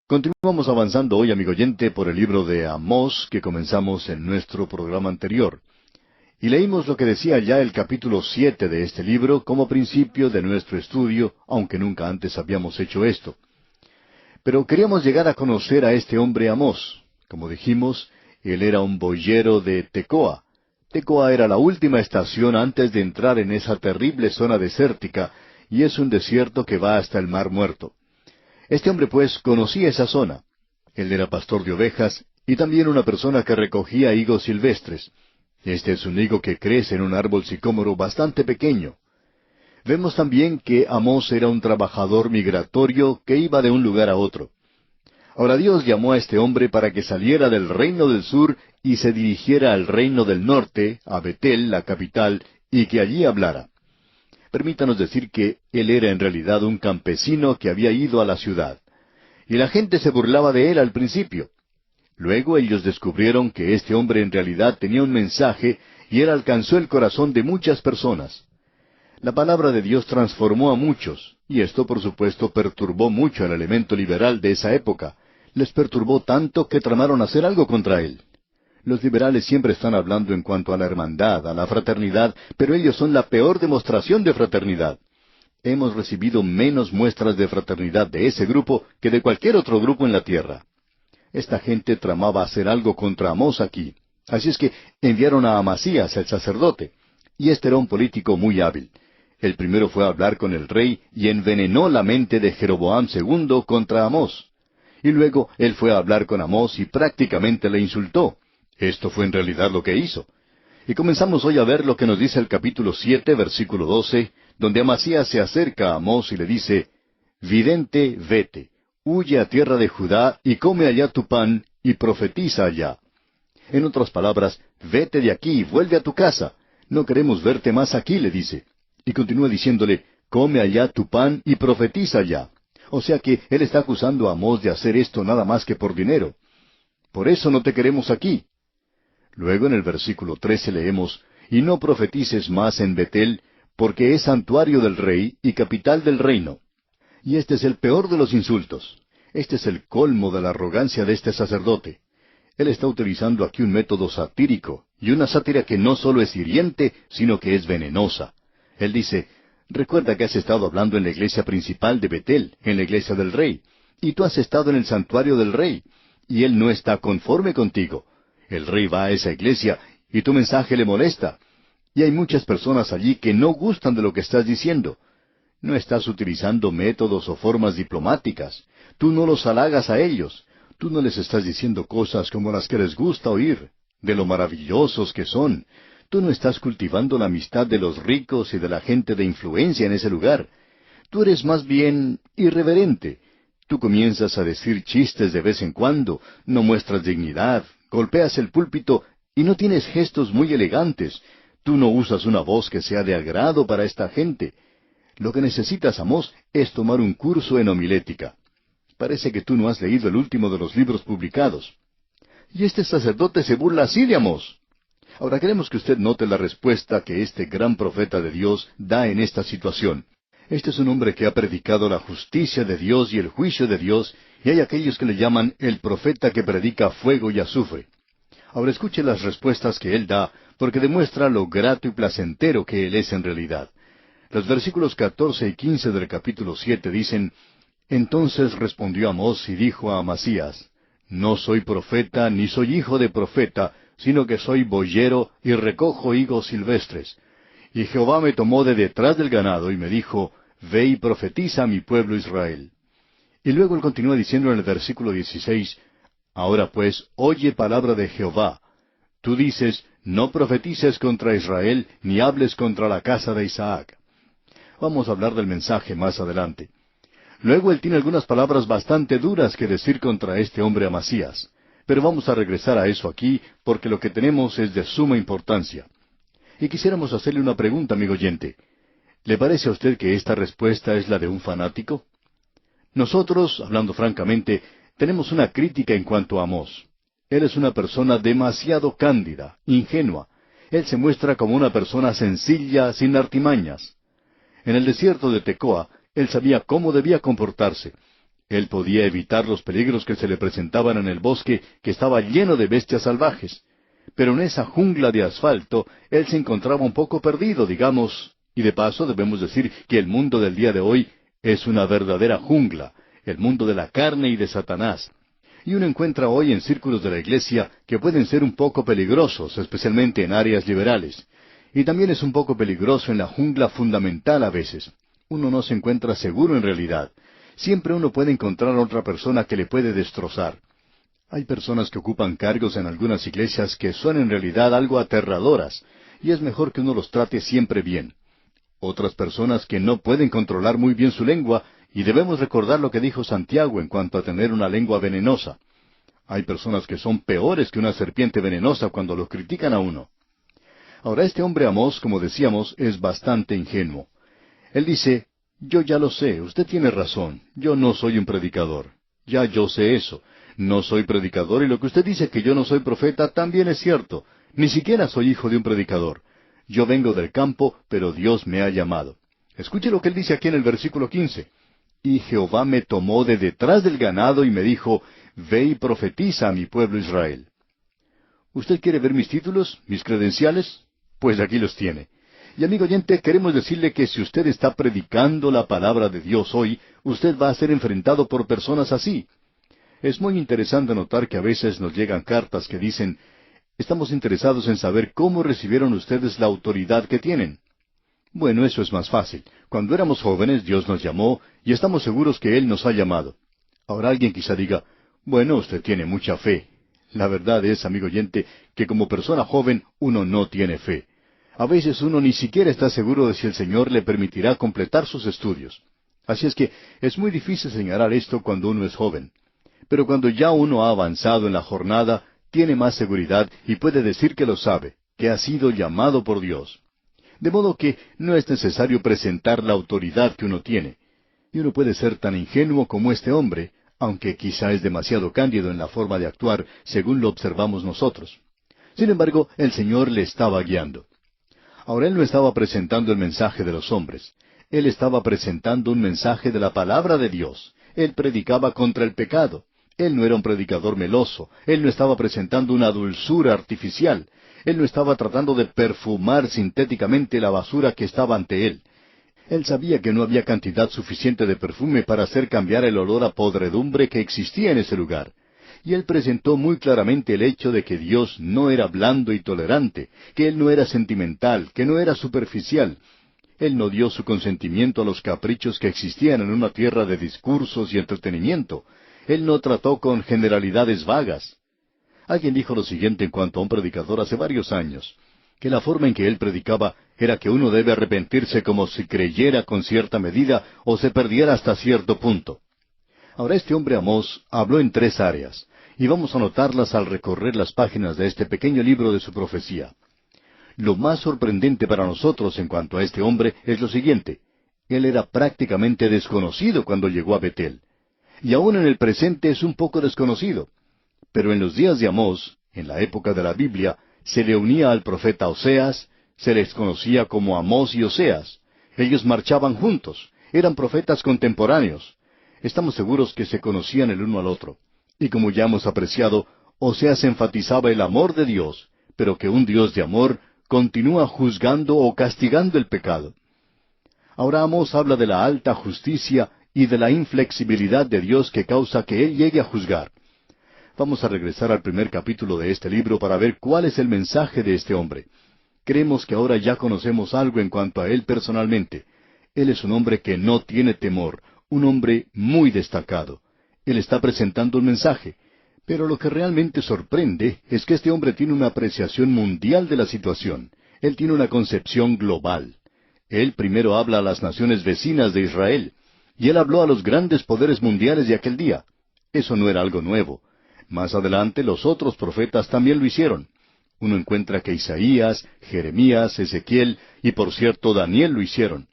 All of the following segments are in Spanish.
Continuamos avanzando hoy, amigo oyente, por el libro de Amós que comenzamos en nuestro programa anterior. Y leímos lo que decía ya el capítulo 7 de este libro como principio de nuestro estudio, aunque nunca antes habíamos hecho esto. Pero queríamos llegar a conocer a este hombre Amós. Como dijimos, él era un boyero de Tecoa. Tecoa era la última estación antes de entrar en esa terrible zona desértica, y es un desierto que va hasta el Mar Muerto. Este hombre, pues, conocía esa zona. Él era pastor de ovejas y también una persona que recogía higos silvestres. Este es un higo que crece en un árbol sicómoro bastante pequeño. Vemos también que Amós era un trabajador migratorio que iba de un lugar a otro. Ahora Dios llamó a este hombre para que saliera del reino del sur y se dirigiera al reino del norte, a Betel, la capital, y que allí hablara. Permítanos decir que él era en realidad un campesino que había ido a la ciudad. Y la gente se burlaba de él al principio. Luego ellos descubrieron que este hombre en realidad tenía un mensaje y él alcanzó el corazón de muchas personas. La palabra de Dios transformó a muchos, y esto por supuesto perturbó mucho al elemento liberal de esa época. Les perturbó tanto que tramaron hacer algo contra él. Los liberales siempre están hablando en cuanto a la hermandad, a la fraternidad, pero ellos son la peor demostración de fraternidad. Hemos recibido menos muestras de fraternidad de ese grupo que de cualquier otro grupo en la tierra. Esta gente tramaba hacer algo contra Amós aquí. Así es que enviaron a Amasías, el sacerdote. Y este era un político muy hábil. El primero fue a hablar con el rey y envenenó la mente de Jeroboam II contra Amós. Y luego él fue a hablar con Amós y prácticamente le insultó. Esto fue en realidad lo que hizo. Y comenzamos hoy a ver lo que nos dice el capítulo 7, versículo 12, donde Amasías se acerca a Amós y le dice, «Vidente, vete, huye a tierra de Judá y come allá tu pan y profetiza allá». En otras palabras, vete de aquí, vuelve a tu casa. No queremos verte más aquí, le dice. Y continúa diciéndole, come allá tu pan y profetiza allá. O sea que él está acusando a Amós de hacer esto nada más que por dinero. Por eso no te queremos aquí. Luego en el versículo 13 leemos, «Y no profetices más en Betel, porque es santuario del rey y capital del reino». Y este es el peor de los insultos. Este es el colmo de la arrogancia de este sacerdote. Él está utilizando aquí un método satírico, y una sátira que no solo es hiriente, sino que es venenosa. Él dice, «Recuerda que has estado hablando en la iglesia principal de Betel, en la iglesia del rey, y tú has estado en el santuario del rey, y él no está conforme contigo. El rey va a esa iglesia y tu mensaje le molesta. Y hay muchas personas allí que no gustan de lo que estás diciendo. No estás utilizando métodos o formas diplomáticas. Tú no los halagas a ellos. Tú no les estás diciendo cosas como las que les gusta oír, de lo maravillosos que son. Tú no estás cultivando la amistad de los ricos y de la gente de influencia en ese lugar. Tú eres más bien irreverente. Tú comienzas a decir chistes de vez en cuando, no muestras dignidad, golpeas el púlpito y no tienes gestos muy elegantes. Tú no usas una voz que sea de agrado para esta gente. Lo que necesitas, Amós, es tomar un curso en homilética. Parece que tú no has leído el último de los libros publicados. Y este sacerdote se burla así de Amós. Ahora queremos que usted note la respuesta que este gran profeta de Dios da en esta situación. Este es un hombre que ha predicado la justicia de Dios y el juicio de Dios, y hay aquellos que le llaman el profeta que predica fuego y azufre. Ahora escuche las respuestas que él da, porque demuestra lo grato y placentero que él es en realidad. Los versículos 14 y 15 del capítulo 7 dicen, «Entonces respondió Amós y dijo a Amasías, No soy profeta, ni soy hijo de profeta, sino que soy boyero y recojo higos silvestres. Y Jehová me tomó de detrás del ganado y me dijo, Ve y profetiza a mi pueblo Israel». Y luego él continúa diciendo en el versículo 16, «Ahora pues, oye palabra de Jehová. Tú dices, no profetices contra Israel, ni hables contra la casa de Isaac». Vamos a hablar del mensaje más adelante. Luego él tiene algunas palabras bastante duras que decir contra este hombre Amasías. Pero vamos a regresar a eso aquí, porque lo que tenemos es de suma importancia. Y quisiéramos hacerle una pregunta, amigo oyente. ¿Le parece a usted que esta respuesta es la de un fanático? Nosotros, hablando francamente, tenemos una crítica en cuanto a Amós. Él es una persona demasiado cándida, ingenua. Él se muestra como una persona sencilla, sin artimañas. En el desierto de Tecoa, él sabía cómo debía comportarse. Él podía evitar los peligros que se le presentaban en el bosque, que estaba lleno de bestias salvajes. Pero en esa jungla de asfalto, él se encontraba un poco perdido, digamos, y de paso debemos decir que el mundo del día de hoy es una verdadera jungla, el mundo de la carne y de Satanás. Y uno encuentra hoy en círculos de la iglesia que pueden ser un poco peligrosos, especialmente en áreas liberales. Y también es un poco peligroso en la jungla fundamental a veces. Uno no se encuentra seguro en realidad. Siempre uno puede encontrar a otra persona que le puede destrozar. Hay personas que ocupan cargos en algunas iglesias que son en realidad algo aterradoras, y es mejor que uno los trate siempre bien. Otras personas que no pueden controlar muy bien su lengua, y debemos recordar lo que dijo Santiago en cuanto a tener una lengua venenosa. Hay personas que son peores que una serpiente venenosa cuando lo critican a uno. Ahora este hombre Amós, como decíamos, es bastante ingenuo. Él dice, yo ya lo sé, usted tiene razón, yo no soy un predicador. Ya yo sé eso. No soy predicador y lo que usted dice que yo no soy profeta también es cierto. Ni siquiera soy hijo de un predicador. Yo vengo del campo, pero Dios me ha llamado. Escuche lo que él dice aquí en el versículo 15. Y Jehová me tomó de detrás del ganado y me dijo, ve y profetiza a mi pueblo Israel. ¿Usted quiere ver mis títulos, mis credenciales? Pues aquí los tiene. Y amigo oyente, queremos decirle que si usted está predicando la palabra de Dios hoy, usted va a ser enfrentado por personas así. Es muy interesante notar que a veces nos llegan cartas que dicen, estamos interesados en saber cómo recibieron ustedes la autoridad que tienen. Bueno, eso es más fácil. Cuando éramos jóvenes, Dios nos llamó y estamos seguros que Él nos ha llamado. Ahora alguien quizá diga, bueno, usted tiene mucha fe. La verdad es, amigo oyente, que como persona joven uno no tiene fe. A veces uno ni siquiera está seguro de si el Señor le permitirá completar sus estudios. Así es que es muy difícil señalar esto cuando uno es joven. Pero cuando ya uno ha avanzado en la jornada, tiene más seguridad y puede decir que lo sabe, que ha sido llamado por Dios. De modo que no es necesario presentar la autoridad que uno tiene. Y uno puede ser tan ingenuo como este hombre, aunque quizá es demasiado cándido en la forma de actuar, según lo observamos nosotros. Sin embargo, el Señor le estaba guiando. Ahora él no estaba presentando el mensaje de los hombres. Él estaba presentando un mensaje de la palabra de Dios. Él predicaba contra el pecado. Él no era un predicador meloso. Él no estaba presentando una dulzura artificial. Él no estaba tratando de perfumar sintéticamente la basura que estaba ante él. Él sabía que no había cantidad suficiente de perfume para hacer cambiar el olor a podredumbre que existía en ese lugar. Y él presentó muy claramente el hecho de que Dios no era blando y tolerante, que Él no era sentimental, que no era superficial. Él no dio su consentimiento a los caprichos que existían en una tierra de discursos y entretenimiento. Él no trató con generalidades vagas. Alguien dijo lo siguiente en cuanto a un predicador hace varios años, que la forma en que él predicaba era que uno debe arrepentirse como si creyera con cierta medida o se perdiera hasta cierto punto. Ahora este hombre Amós habló en 3 áreas, y vamos a notarlas al recorrer las páginas de este pequeño libro de su profecía. Lo más sorprendente para nosotros en cuanto a este hombre es lo siguiente. Él era prácticamente desconocido cuando llegó a Betel. Y aún en el presente es un poco desconocido. Pero en los días de Amós, en la época de la Biblia, se le unía al profeta Oseas, se les conocía como Amós y Oseas. Ellos marchaban juntos, eran profetas contemporáneos. Estamos seguros que se conocían el uno al otro. Y como ya hemos apreciado, Oseas enfatizaba el amor de Dios, pero que un Dios de amor continúa juzgando o castigando el pecado. Ahora Amós habla de la alta justicia y de la inflexibilidad de Dios que causa que Él llegue a juzgar. Vamos a regresar al primer capítulo de este libro para ver cuál es el mensaje de este hombre. Creemos que ahora ya conocemos algo en cuanto a él personalmente. Él es un hombre que no tiene temor, un hombre muy destacado. Él está presentando un mensaje. Pero lo que realmente sorprende es que este hombre tiene una apreciación mundial de la situación. Él tiene una concepción global. Él primero habla a las naciones vecinas de Israel. Y él habló a los grandes poderes mundiales de aquel día. Eso no era algo nuevo. Más adelante los otros profetas también lo hicieron. Uno encuentra que Isaías, Jeremías, Ezequiel y por cierto Daniel lo hicieron.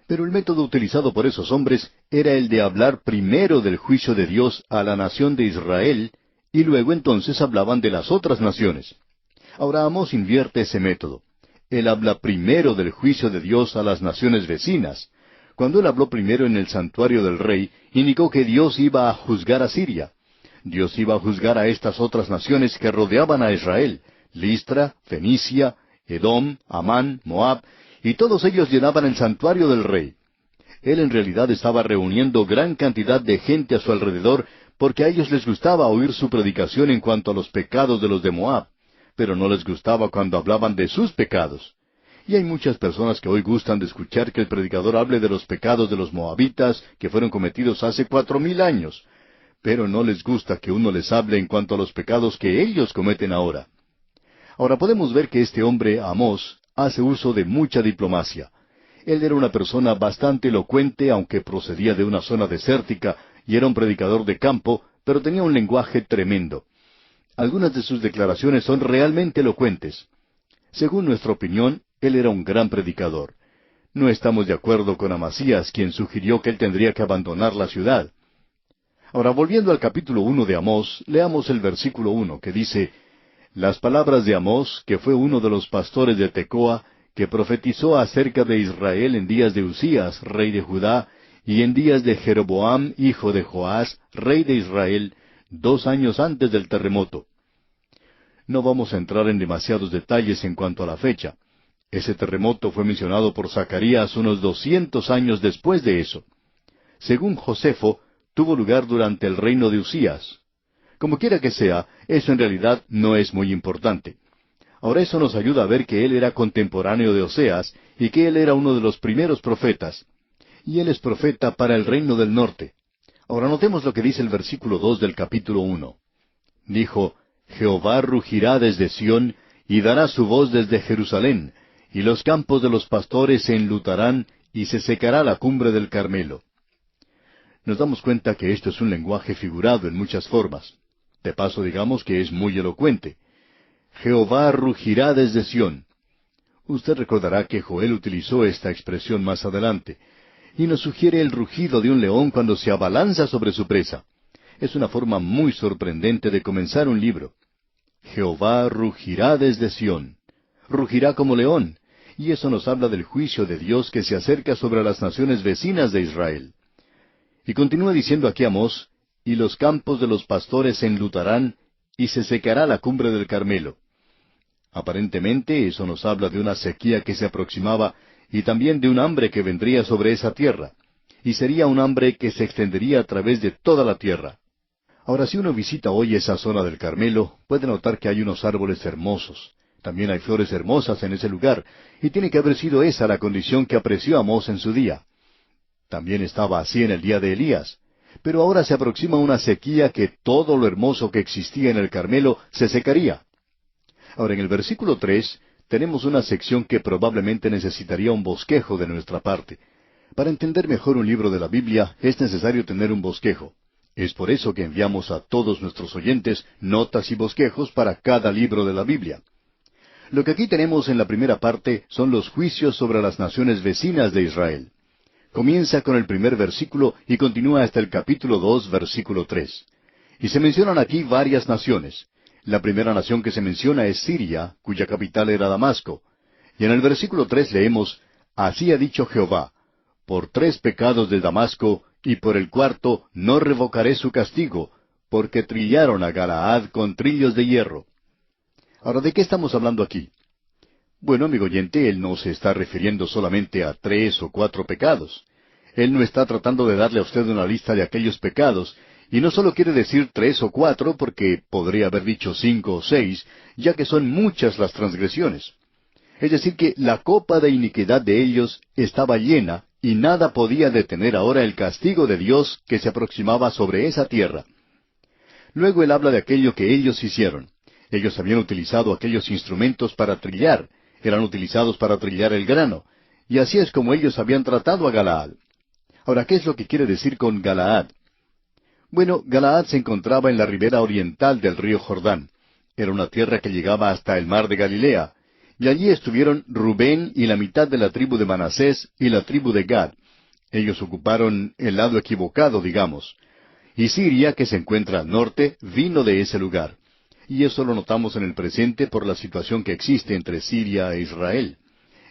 Pero el método utilizado por esos hombres era el de hablar primero del juicio de Dios a la nación de Israel y luego entonces hablaban de las otras naciones. Ahora Amós invierte ese método. Él habla primero del juicio de Dios a las naciones vecinas. Cuando él habló primero en el santuario del rey, indicó que Dios iba a juzgar a Siria. Dios iba a juzgar a estas otras naciones que rodeaban a Israel: Listra, Fenicia, Edom, Amán, Moab, y todos ellos llenaban el santuario del rey. Él en realidad estaba reuniendo gran cantidad de gente a su alrededor, porque a ellos les gustaba oír su predicación en cuanto a los pecados de los de Moab, pero no les gustaba cuando hablaban de sus pecados. Y hay muchas personas que hoy gustan de escuchar que el predicador hable de los pecados de los moabitas que fueron cometidos hace 4000 años, pero no les gusta que uno les hable en cuanto a los pecados que ellos cometen ahora. Ahora podemos ver que este hombre, Amós, hace uso de mucha diplomacia. Él era una persona bastante elocuente, aunque procedía de una zona desértica y era un predicador de campo, pero tenía un lenguaje tremendo. Algunas de sus declaraciones son realmente elocuentes. Según nuestra opinión, él era un gran predicador. No estamos de acuerdo con Amasías, quien sugirió que él tendría que abandonar la ciudad. Ahora, volviendo al capítulo 1 de Amós, leamos el versículo 1, que dice: Las palabras de Amós, que fue uno de los pastores de Tecoa, que profetizó acerca de Israel en días de Usías, rey de Judá, y en días de Jeroboam, hijo de Joás, rey de Israel, 2 años antes del terremoto. No vamos a entrar en demasiados detalles en cuanto a la fecha. Ese terremoto fue mencionado por Zacarías unos 200 años después de eso. Según Josefo, tuvo lugar durante el reino de Usías. Como quiera que sea, eso en realidad no es muy importante. Ahora eso nos ayuda a ver que él era contemporáneo de Oseas y que él era uno de los primeros profetas. Y él es profeta para el reino del norte. Ahora notemos lo que dice el versículo 2 del capítulo 1. Dijo: Jehová rugirá desde Sión, y dará su voz desde Jerusalén, y los campos de los pastores se enlutarán, y se secará la cumbre del Carmelo. Nos damos cuenta que esto es un lenguaje figurado en muchas formas. De paso, digamos que es muy elocuente. Jehová rugirá desde Sión. Usted recordará que Joel utilizó esta expresión más adelante, y nos sugiere el rugido de un león cuando se abalanza sobre su presa. Es una forma muy sorprendente de comenzar un libro. Jehová rugirá desde Sión. Rugirá como león, y eso nos habla del juicio de Dios que se acerca sobre las naciones vecinas de Israel. Y continúa diciendo aquí Amós: y los campos de los pastores se enlutarán, y se secará la cumbre del Carmelo. Aparentemente eso nos habla de una sequía que se aproximaba, y también de un hambre que vendría sobre esa tierra, y sería un hambre que se extendería a través de toda la tierra. Ahora, si uno visita hoy esa zona del Carmelo, puede notar que hay unos árboles hermosos. También hay flores hermosas en ese lugar, y tiene que haber sido esa la condición que apreció Amós en su día. También estaba así en el día de Elías. Pero ahora se aproxima una sequía que todo lo hermoso que existía en el Carmelo se secaría. Ahora, en el versículo 3, tenemos una sección que probablemente necesitaría un bosquejo de nuestra parte. Para entender mejor un libro de la Biblia, es necesario tener un bosquejo. Es por eso que enviamos a todos nuestros oyentes notas y bosquejos para cada libro de la Biblia. Lo que aquí tenemos en la primera parte son los juicios sobre las naciones vecinas de Israel. Comienza con el primer versículo y continúa hasta el capítulo 2, versículo 3. Y se mencionan aquí varias naciones. La primera nación que se menciona es Siria, cuya capital era Damasco. Y en el versículo 3 leemos: Así ha dicho Jehová: por 3 pecados de Damasco, y por el 4 no revocaré su castigo, porque trillaron a Galaad con trillos de hierro. Ahora, ¿de qué estamos hablando aquí? Bueno, amigo oyente, él no se está refiriendo solamente a 3 o 4 pecados. Él no está tratando de darle a usted una lista de aquellos pecados, y no solo quiere decir 3 o 4, porque podría haber dicho 5 o 6, ya que son muchas las transgresiones. Es decir, que la copa de iniquidad de ellos estaba llena, y nada podía detener ahora el castigo de Dios que se aproximaba sobre esa tierra. Luego él habla de aquello que ellos hicieron. Ellos habían utilizado aquellos instrumentos para trillar, eran utilizados para trillar el grano, y así es como ellos habían tratado a Galaad. Ahora, ¿qué es lo que quiere decir con Galaad? Bueno, Galaad se encontraba en la ribera oriental del río Jordán. Era una tierra que llegaba hasta el mar de Galilea, y allí estuvieron Rubén y la mitad de la tribu de Manasés y la tribu de Gad. Ellos ocuparon el lado equivocado, digamos. Y Siria, que se encuentra al norte, vino de ese lugar. Y eso lo notamos en el presente por la situación que existe entre Siria e Israel.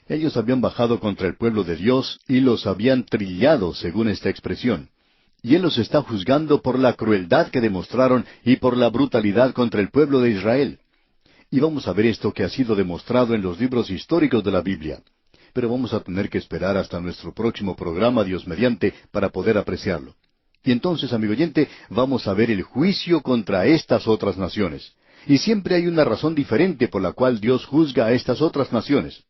Ellos habían bajado contra el pueblo de Dios y los habían trillado, según esta expresión. Y Él los está juzgando por la crueldad que demostraron y por la brutalidad contra el pueblo de Israel. Y vamos a ver esto que ha sido demostrado en los libros históricos de la Biblia. Pero vamos a tener que esperar hasta nuestro próximo programa, Dios mediante, para poder apreciarlo. Y entonces, amigo oyente, vamos a ver el juicio contra estas otras naciones. Y siempre hay una razón diferente por la cual Dios juzga a estas otras naciones.